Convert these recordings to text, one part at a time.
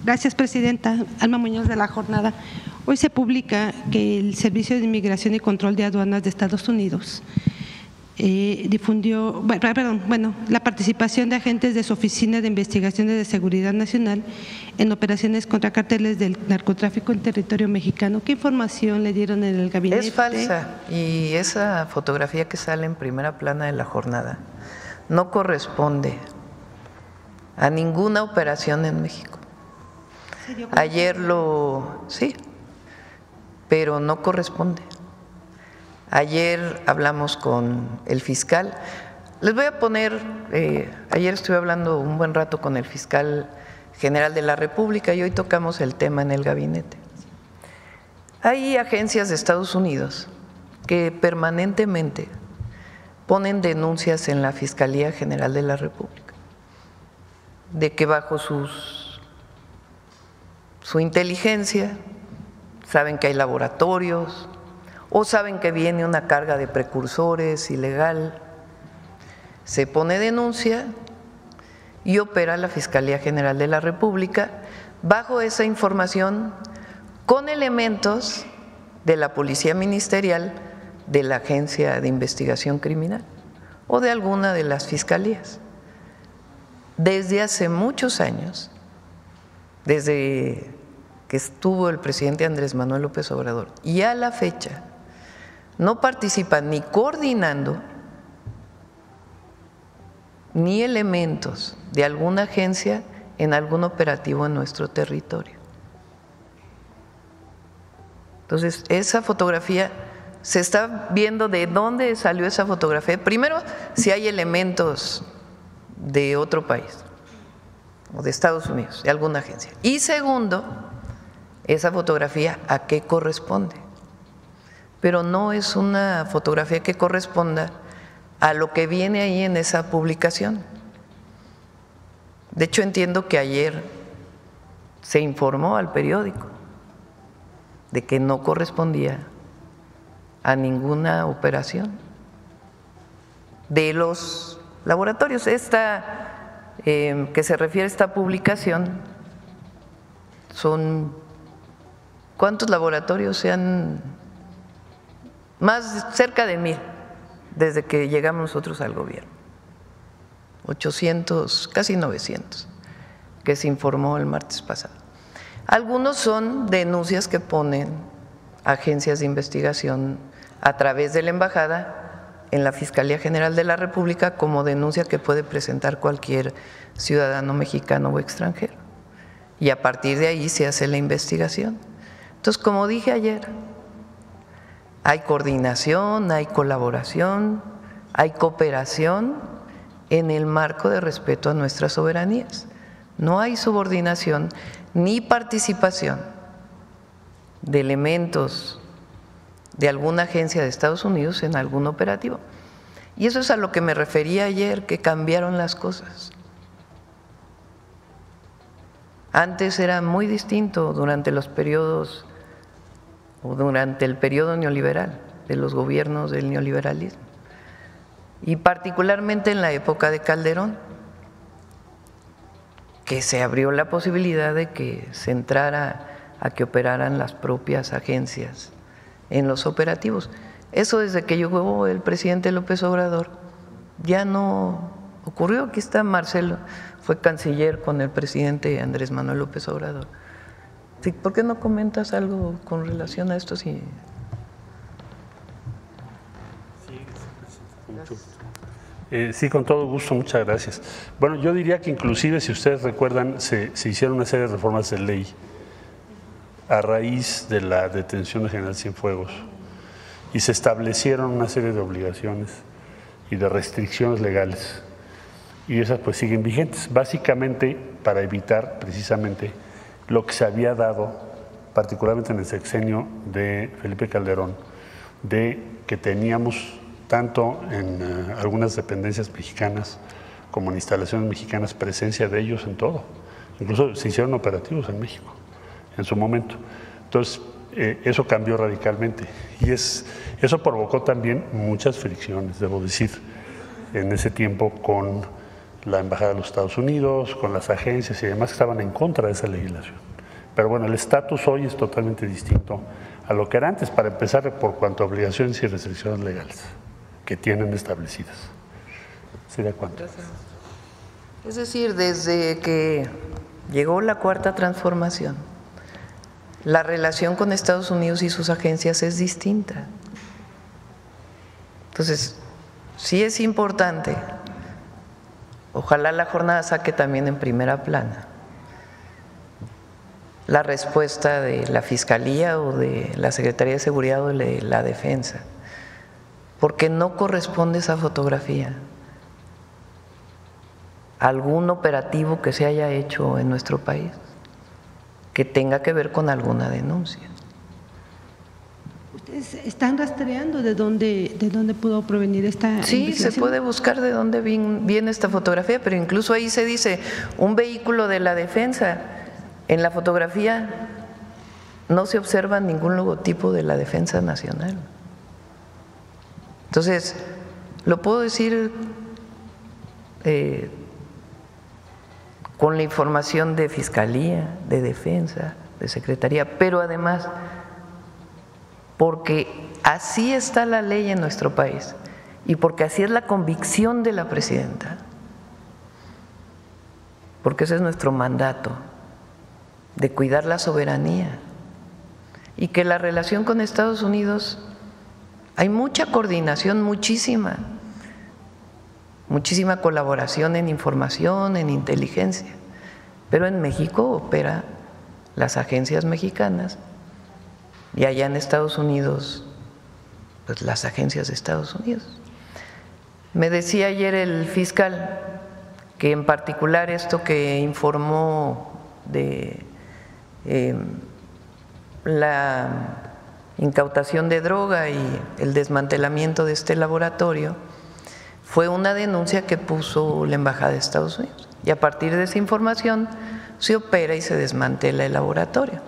Gracias, presidenta. Alma Muñoz, de La Jornada. Hoy se publica que el Servicio de Inmigración y Control de Aduanas de Estados Unidos difundió, la participación de agentes de su Oficina de Investigaciones de Seguridad Nacional en operaciones contra carteles del narcotráfico en territorio mexicano. ¿Qué información le dieron en el gabinete? Es falsa, y esa fotografía que sale en primera plana de La Jornada no corresponde a ninguna operación en México. Ayer sí, pero no corresponde. Ayer hablamos con el fiscal. Les voy a poner, ayer estuve hablando un buen rato con el fiscal general de la República y hoy tocamos el tema en el gabinete. Hay agencias de Estados Unidos que permanentemente ponen denuncias en la Fiscalía General de la República de que bajo su inteligencia saben que hay laboratorios o saben que viene una carga de precursores ilegal. Se pone denuncia y opera la Fiscalía General de la República bajo esa información con elementos de la Policía Ministerial, de la Agencia de Investigación Criminal o de alguna de las fiscalías. Desde hace muchos años, desde que estuvo el presidente Andrés Manuel López Obrador y a la fecha, no participan ni coordinando ni elementos de alguna agencia en algún operativo en nuestro territorio. Entonces, esa fotografía, se está viendo de dónde salió esa fotografía. Primero, si hay elementos de otro país o de Estados Unidos, de alguna agencia. Y segundo, esa fotografía a qué corresponde. Pero no es una fotografía que corresponda a lo que viene ahí en esa publicación. De hecho, entiendo que ayer se informó al periódico de que no correspondía a ninguna operación de los laboratorios. Esta que se refiere a esta publicación son ¿cuántos laboratorios se han? Más cerca de 1000 desde que llegamos nosotros al gobierno, 800, casi 900, que se informó el martes pasado. Algunos son denuncias que ponen agencias de investigación a través de la embajada en la Fiscalía General de la República como denuncia que puede presentar cualquier ciudadano mexicano o extranjero. Y a partir de ahí se hace la investigación. Entonces, como dije ayer, hay coordinación, hay colaboración, hay cooperación en el marco de respeto a nuestras soberanías. No hay subordinación ni participación de elementos de alguna agencia de Estados Unidos en algún operativo. Y eso es a lo que me refería ayer, que cambiaron las cosas. Antes era muy distinto durante los periodos o durante el periodo neoliberal, de los gobiernos del neoliberalismo, y particularmente en la época de Calderón, que se abrió la posibilidad de que se entrara a que operaran las propias agencias en los operativos. Eso desde que llegó el presidente López Obrador ya no ocurrió. Aquí está Marcelo, fue canciller con el presidente Andrés Manuel López Obrador. ¿Por qué no comentas algo con relación a esto? Sí, con todo gusto, muchas gracias. Bueno, yo diría que inclusive, si ustedes recuerdan, se hicieron una serie de reformas de ley a raíz de la detención de General Cienfuegos y se establecieron una serie de obligaciones y de restricciones legales, y esas pues siguen vigentes, básicamente para evitar precisamente lo que se había dado, particularmente en el sexenio de Felipe Calderón, de que teníamos tanto en algunas dependencias mexicanas como en instalaciones mexicanas presencia de ellos en todo. Incluso se hicieron operativos en México en su momento. Entonces, eso cambió radicalmente y eso provocó también muchas fricciones, debo decir, en ese tiempo con la Embajada de los Estados Unidos, con las agencias y demás que estaban en contra de esa legislación. Pero bueno, el estatus hoy es totalmente distinto a lo que era antes, para empezar por cuanto a obligaciones y restricciones legales que tienen establecidas. ¿Sería cuánto? Es decir, desde que llegó la Cuarta Transformación, la relación con Estados Unidos y sus agencias es distinta. Entonces, sí es importante, ojalá la jornada saque también en primera plana la respuesta de la Fiscalía o de la Secretaría de Seguridad o de la Defensa, porque no corresponde esa fotografía a algún operativo que se haya hecho en nuestro país que tenga que ver con alguna denuncia. ¿Ustedes están rastreando de dónde pudo provenir esta Sí, se puede buscar de dónde viene esta fotografía, pero incluso ahí se dice un vehículo de la Defensa. En la fotografía no se observa ningún logotipo de la Defensa Nacional. Entonces, lo puedo decir con la información de Fiscalía, de Defensa, de Secretaría, pero además porque así está la ley en nuestro país y porque así es la convicción de la presidenta, porque ese es nuestro mandato, de cuidar la soberanía, y que la relación con Estados Unidos hay mucha coordinación, muchísima colaboración en información, en inteligencia, pero en México opera las agencias mexicanas y allá en Estados Unidos pues las agencias de Estados Unidos. Me decía ayer el fiscal que en particular esto que informó de la incautación de droga y el desmantelamiento de este laboratorio fue una denuncia que puso la Embajada de Estados Unidos, y a partir de esa información se opera y se desmantela el laboratorio.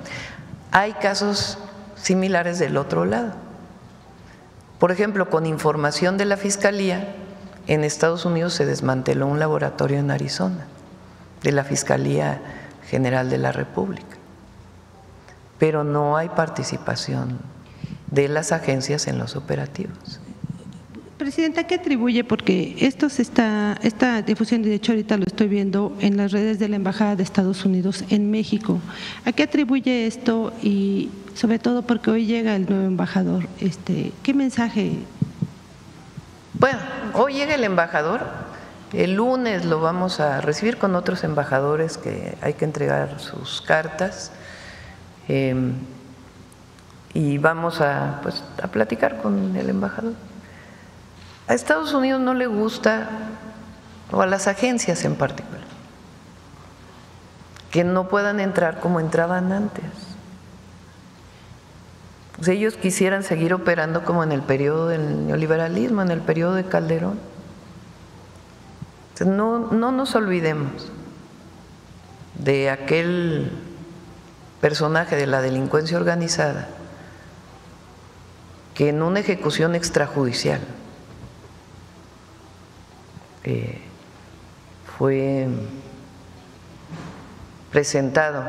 Hay casos similares del otro lado. Por ejemplo, con información de la Fiscalía, en Estados Unidos se desmanteló un laboratorio en Arizona, de la Fiscalía General de la República, pero no hay participación de las agencias en los operativos. Presidenta, ¿qué atribuye? Porque esta difusión, de hecho ahorita lo estoy viendo en las redes de la Embajada de Estados Unidos en México. ¿A qué atribuye esto? Y sobre todo porque hoy llega el nuevo embajador. ¿Qué mensaje? Bueno, hoy llega el embajador. El lunes lo vamos a recibir con otros embajadores que hay que entregar sus cartas. Y vamos a platicar con el embajador. A Estados Unidos no le gusta, o a las agencias en particular, que no puedan entrar como entraban antes. O sea, ellos quisieran seguir operando como en el periodo del neoliberalismo, en el periodo de Calderón. Entonces, no nos olvidemos de aquel personaje de la delincuencia organizada que en una ejecución extrajudicial fue presentado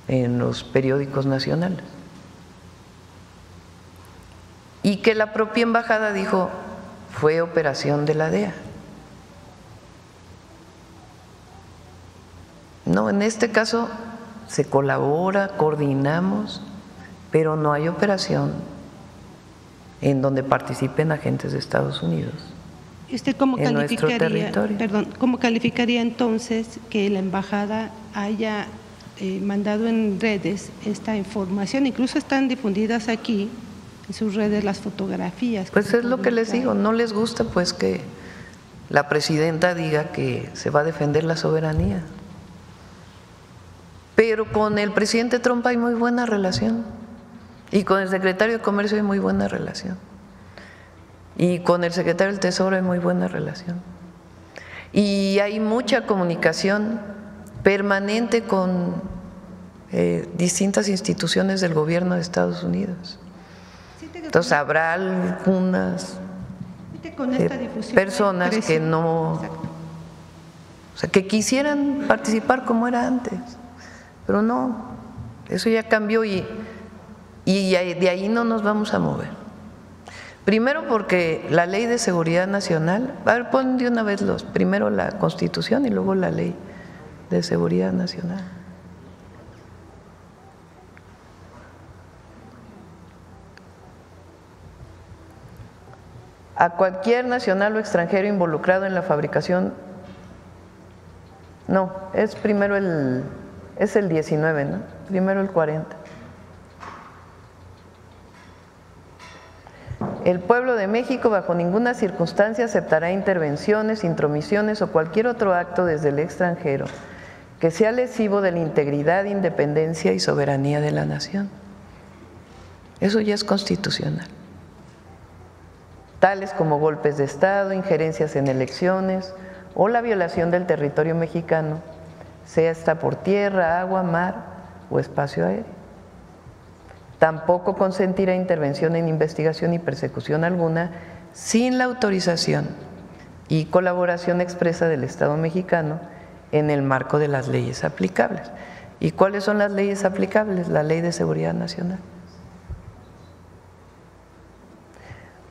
en los periódicos nacionales y que la propia embajada dijo fue operación de la DEA. No, en este caso se colabora, coordinamos, pero no hay operación en donde participen agentes de Estados Unidos. ¿Y usted cómo en nuestro territorio? ¿Cómo calificaría entonces que la embajada haya mandado en redes esta información? Incluso están difundidas aquí en sus redes las fotografías. Pues es lo que les digo, no les gusta pues que la presidenta diga que se va a defender la soberanía. Pero con el presidente Trump hay muy buena relación y con el secretario de Comercio hay muy buena relación. Y con el secretario del Tesoro hay muy buena relación. Y hay mucha comunicación permanente con distintas instituciones del gobierno de Estados Unidos. Entonces habrá algunas con esta difusión personas que creció. no, Exacto. o sea, que quisieran participar como era antes, pero no, eso ya cambió y de ahí no nos vamos a mover. Primero porque la Ley de Seguridad Nacional, a ver, pon de una vez primero la Constitución y luego la Ley de Seguridad Nacional. A cualquier nacional o extranjero involucrado en la fabricación, no, es primero es el 19, ¿no? Primero el 40. El pueblo de México bajo ninguna circunstancia aceptará intervenciones, intromisiones o cualquier otro acto desde el extranjero que sea lesivo de la integridad, independencia y soberanía de la nación. Eso ya es constitucional. Tales como golpes de Estado, injerencias en elecciones o la violación del territorio mexicano, sea esta por tierra, agua, mar o espacio aéreo. Tampoco consentirá intervención en investigación y persecución alguna sin la autorización y colaboración expresa del Estado mexicano en el marco de las leyes aplicables. ¿Y cuáles son las leyes aplicables? La Ley de Seguridad Nacional.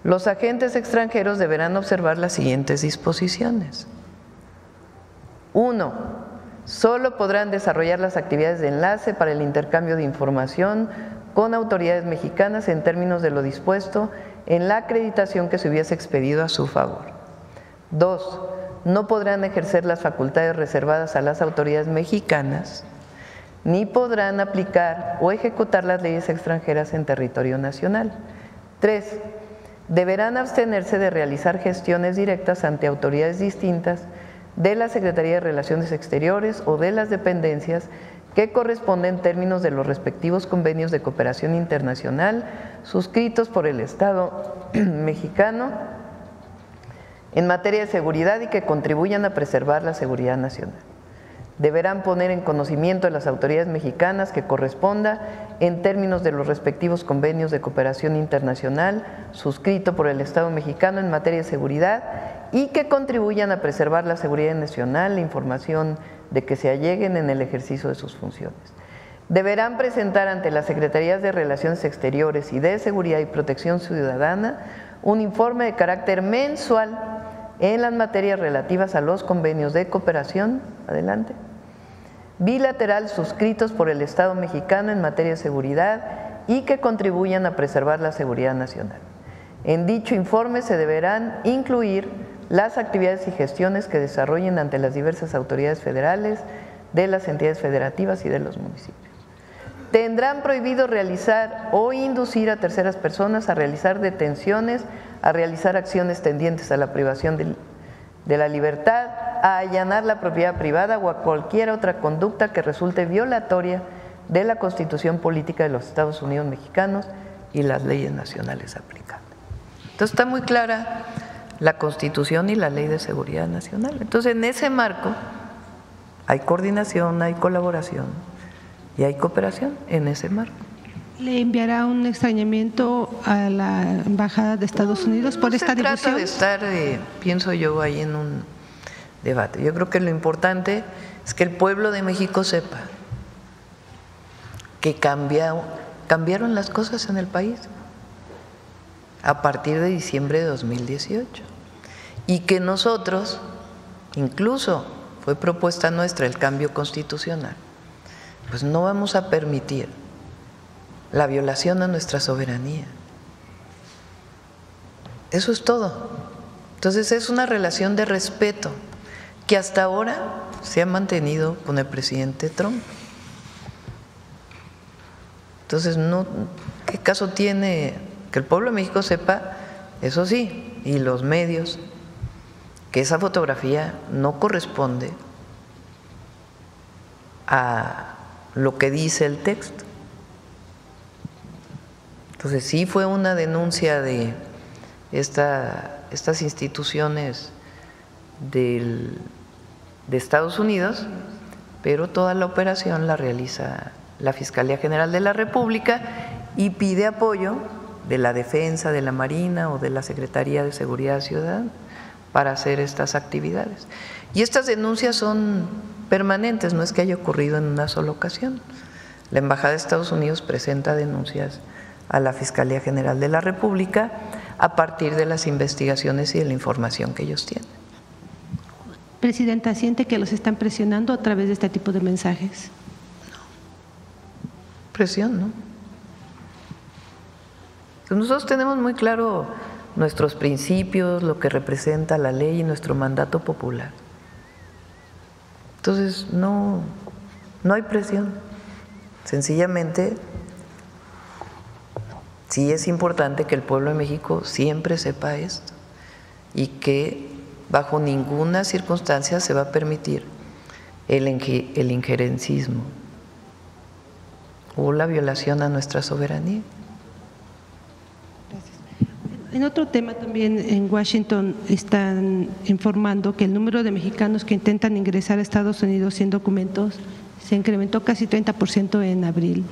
Los agentes extranjeros deberán observar las siguientes disposiciones. 1. Solo podrán desarrollar las actividades de enlace para el intercambio de información con autoridades mexicanas en términos de lo dispuesto en la acreditación que se hubiese expedido a su favor. 2. No podrán ejercer las facultades reservadas a las autoridades mexicanas, ni podrán aplicar o ejecutar las leyes extranjeras en territorio nacional. 3. Deberán abstenerse de realizar gestiones directas ante autoridades distintas de la Secretaría de Relaciones Exteriores o de las dependencias que corresponden en términos de los respectivos convenios de cooperación internacional suscritos por el Estado mexicano en materia de seguridad y que contribuyan a preservar la seguridad nacional. Deberán poner en conocimiento de las autoridades mexicanas que corresponda en términos de los respectivos convenios de cooperación internacional suscrito por el Estado mexicano en materia de seguridad y que contribuyan a preservar la seguridad nacional, la información de que se alleguen en el ejercicio de sus funciones. Deberán presentar ante las Secretarías de Relaciones Exteriores y de Seguridad y Protección Ciudadana un informe de carácter mensual en las materias relativas a los convenios de cooperación, adelante, bilateral suscritos por el Estado mexicano en materia de seguridad y que contribuyan a preservar la seguridad nacional. En dicho informe se deberán incluir las actividades y gestiones que desarrollen ante las diversas autoridades federales, de las entidades federativas y de los municipios. Tendrán prohibido realizar o inducir a terceras personas a realizar detenciones, a realizar acciones tendientes a la privación de la libertad, a allanar la propiedad privada o a cualquier otra conducta que resulte violatoria de la Constitución Política de los Estados Unidos Mexicanos y las leyes nacionales aplicables. Entonces está muy clara la Constitución y la Ley de Seguridad Nacional. Entonces en ese marco hay coordinación, hay colaboración y hay cooperación en ese marco. ¿Le enviará un extrañamiento a la Embajada de Estados Unidos por esta difusión? No se trata de estar, pienso yo, ahí en un debate. Yo creo que lo importante es que el pueblo de México sepa que cambiaron las cosas en el país a partir de diciembre de 2018 y que nosotros, incluso fue propuesta nuestra el cambio constitucional, pues no vamos a permitir la violación a nuestra soberanía. Eso es todo. Entonces es una relación de respeto que hasta ahora se ha mantenido con el presidente Trump. Entonces, ¿qué caso tiene que el pueblo de México sepa, eso sí, y los medios, que esa fotografía no corresponde a lo que dice el texto? Entonces sí fue una denuncia de estas instituciones de Estados Unidos, pero toda la operación la realiza la Fiscalía General de la República y pide apoyo de la Defensa, de la Marina o de la Secretaría de Seguridad Ciudadana para hacer estas actividades. Y estas denuncias son permanentes, no es que haya ocurrido en una sola ocasión. La Embajada de Estados Unidos presenta denuncias a la Fiscalía General de la República a partir de las investigaciones y de la información que ellos tienen. Presidenta, ¿siente que los están presionando a través de este tipo de mensajes? No. Presión, ¿no? Nosotros tenemos muy claro nuestros principios, lo que representa la ley y nuestro mandato popular. Entonces, no hay presión. Sencillamente, sí es importante que el pueblo de México siempre sepa esto y que bajo ninguna circunstancia se va a permitir el injerencismo o la violación a nuestra soberanía. En otro tema también en Washington están informando que el número de mexicanos que intentan ingresar a Estados Unidos sin documentos se incrementó casi 30% en abril.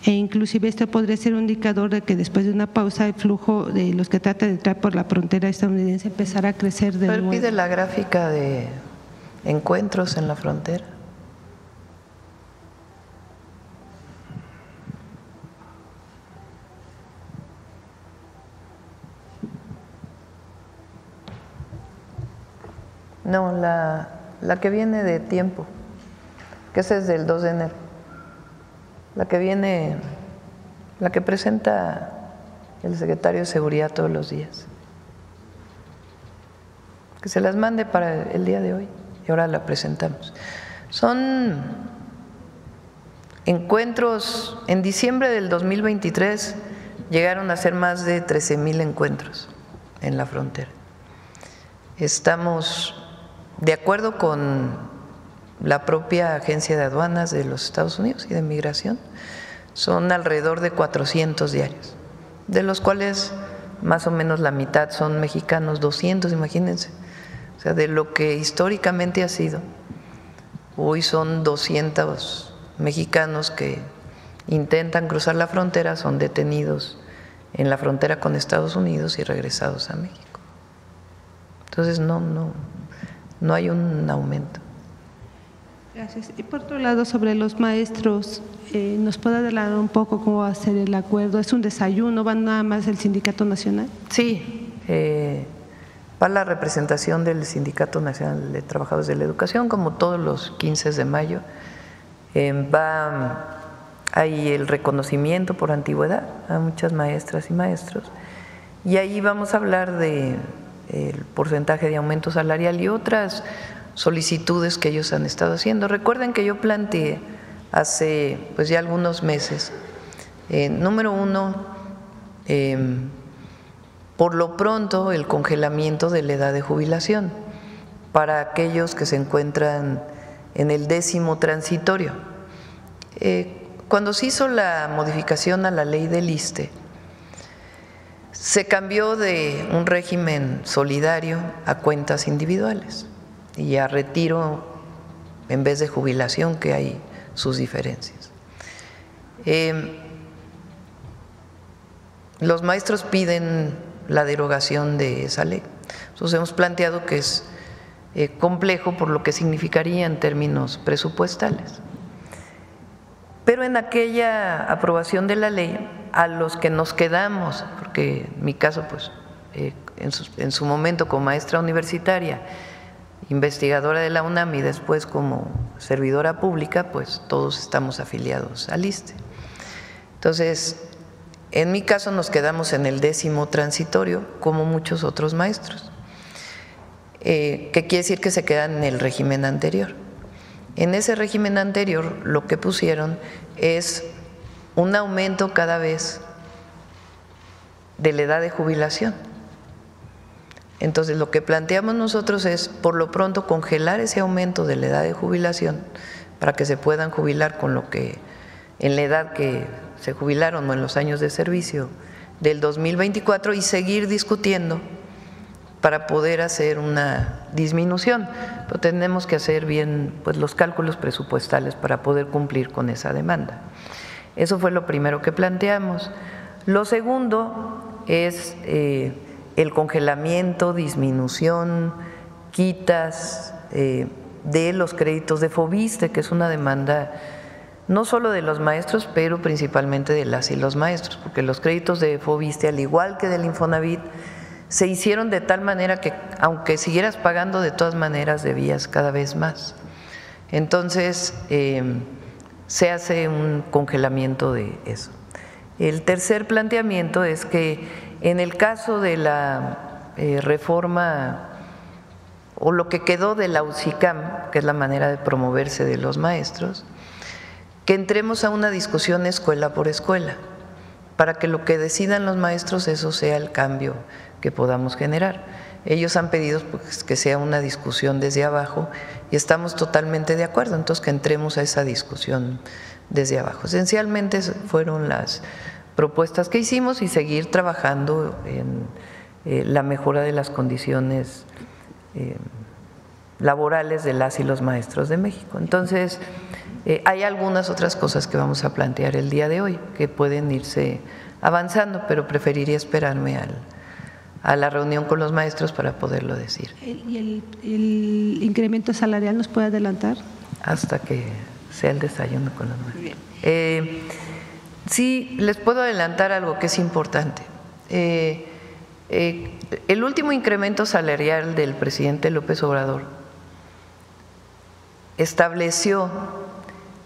E inclusive esto podría ser un indicador de que después de una pausa el flujo de los que tratan de entrar por la frontera estadounidense empezará a crecer de nuevo. Pide la gráfica de encuentros en la frontera. No, la que viene de tiempo, que esa es del 2 de enero. La que presenta el secretario de Seguridad todos los días. Que se las mande para el día de hoy y ahora la presentamos. Son encuentros, en diciembre del 2023 llegaron a ser más de 13,000 encuentros en la frontera. Estamos de acuerdo con la propia Agencia de Aduanas de los Estados Unidos y de Migración, son alrededor de 400 diarios, de los cuales más o menos la mitad son mexicanos, 200, imagínense. O sea, de lo que históricamente ha sido, hoy son 200 mexicanos que intentan cruzar la frontera, son detenidos en la frontera con Estados Unidos y regresados a México. Entonces no hay un aumento. Gracias. Y por otro lado, sobre los maestros, ¿nos puede adelantar un poco cómo va a ser el acuerdo? ¿Es un desayuno? ¿Va nada más el Sindicato Nacional? Sí, va la representación del Sindicato Nacional de Trabajadores de la Educación, como todos los 15 de mayo. Hay el reconocimiento por antigüedad a muchas maestras y maestros, y ahí vamos a hablar de el porcentaje de aumento salarial y otras solicitudes que ellos han estado haciendo. Recuerden que yo planteé hace pues ya algunos meses, número uno, por lo pronto el congelamiento de la edad de jubilación para aquellos que se encuentran en el 10º transitorio. Cuando se hizo la modificación a la ley del ISSSTE, se cambió de un régimen solidario a cuentas individuales y a retiro en vez de jubilación, que hay sus diferencias. Los maestros piden la derogación de esa ley. Entonces hemos planteado que es complejo por lo que significaría en términos presupuestales. Pero en aquella aprobación de la ley, a los que nos quedamos, porque en mi caso, pues, en su momento como maestra universitaria, investigadora de la UNAM y después como servidora pública, pues todos estamos afiliados al ISSSTE. Entonces, en mi caso nos quedamos en el 10º transitorio, como muchos otros maestros, que quiere decir que se quedan en el régimen anterior. En ese régimen anterior lo que pusieron es un aumento cada vez de la edad de jubilación. Entonces lo que planteamos nosotros es por lo pronto congelar ese aumento de la edad de jubilación para que se puedan jubilar con lo que en la edad que se jubilaron o en los años de servicio del 2024 y seguir discutiendo para poder hacer una disminución, pero tenemos que hacer bien pues los cálculos presupuestales para poder cumplir con esa demanda. Eso fue lo primero que planteamos. Lo segundo es el congelamiento, disminución, quitas de los créditos de Foviste, que es una demanda no solo de los maestros, pero principalmente de las y los maestros, porque los créditos de Foviste, al igual que del Infonavit, se hicieron de tal manera que aunque siguieras pagando, de todas maneras debías cada vez más. Entonces, se hace un congelamiento de eso. El tercer planteamiento es que en el caso de la reforma o lo que quedó de la UCICAM, que es la manera de promoverse de los maestros, que entremos a una discusión escuela por escuela, para que lo que decidan los maestros, eso sea el cambio que podamos generar. Ellos han pedido pues, que sea una discusión desde abajo y estamos totalmente de acuerdo, entonces que entremos a esa discusión desde abajo. Esencialmente fueron las propuestas que hicimos y seguir trabajando en la mejora de las condiciones laborales de las y los maestros de México. Entonces, hay algunas otras cosas que vamos a plantear el día de hoy que pueden irse avanzando, pero preferiría esperarme a la reunión con los maestros para poderlo decir. ¿Y el incremento salarial nos puede adelantar? Hasta que sea el desayuno con los maestros. Sí, les puedo adelantar algo que es importante. El último incremento salarial del presidente López Obrador estableció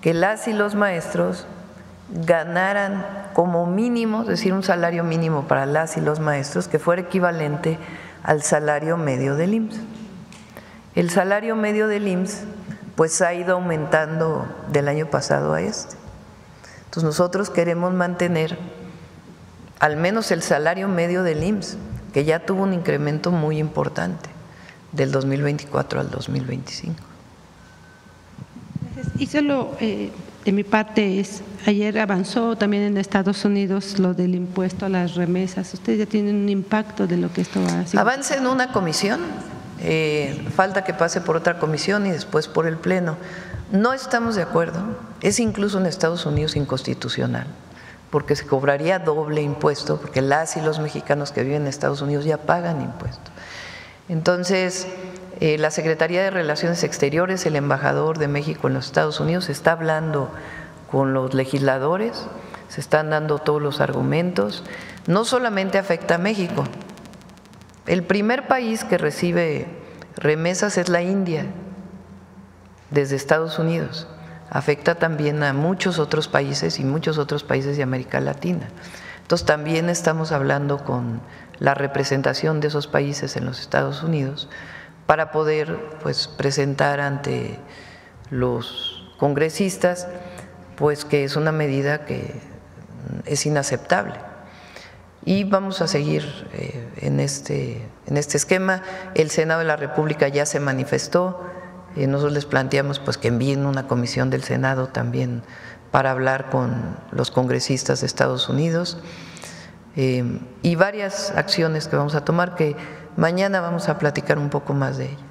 que las y los maestros ganaran como mínimo, es decir, un salario mínimo para las y los maestros que fuera equivalente al salario medio del IMSS. El salario medio del IMSS pues ha ido aumentando del año pasado a este. Entonces nosotros queremos mantener al menos el salario medio del IMSS, que ya tuvo un incremento muy importante del 2024 al 2025. Y solo de mi parte ayer avanzó también en Estados Unidos lo del impuesto a las remesas. ¿Ustedes ya tienen un impacto de lo que esto va a hacer? Avance en una comisión, falta que pase por otra comisión y después por el Pleno. No estamos de acuerdo, es incluso en Estados Unidos inconstitucional, porque se cobraría doble impuesto, porque las y los mexicanos que viven en Estados Unidos ya pagan impuesto. Entonces, la Secretaría de Relaciones Exteriores, el embajador de México en los Estados Unidos, está hablando con los legisladores, se están dando todos los argumentos. No solamente afecta a México, el primer país que recibe remesas es la India, desde Estados Unidos. Afecta también a muchos otros países y muchos otros países de América Latina. Entonces también estamos hablando con la representación de esos países en los Estados Unidos para poder pues presentar ante los congresistas pues que es una medida que es inaceptable. Y vamos a seguir en este esquema. El Senado de la República ya se manifestó, nosotros les planteamos pues que envíen una comisión del Senado también para hablar con los congresistas de Estados Unidos y varias acciones que vamos a tomar que mañana vamos a platicar un poco más de ello.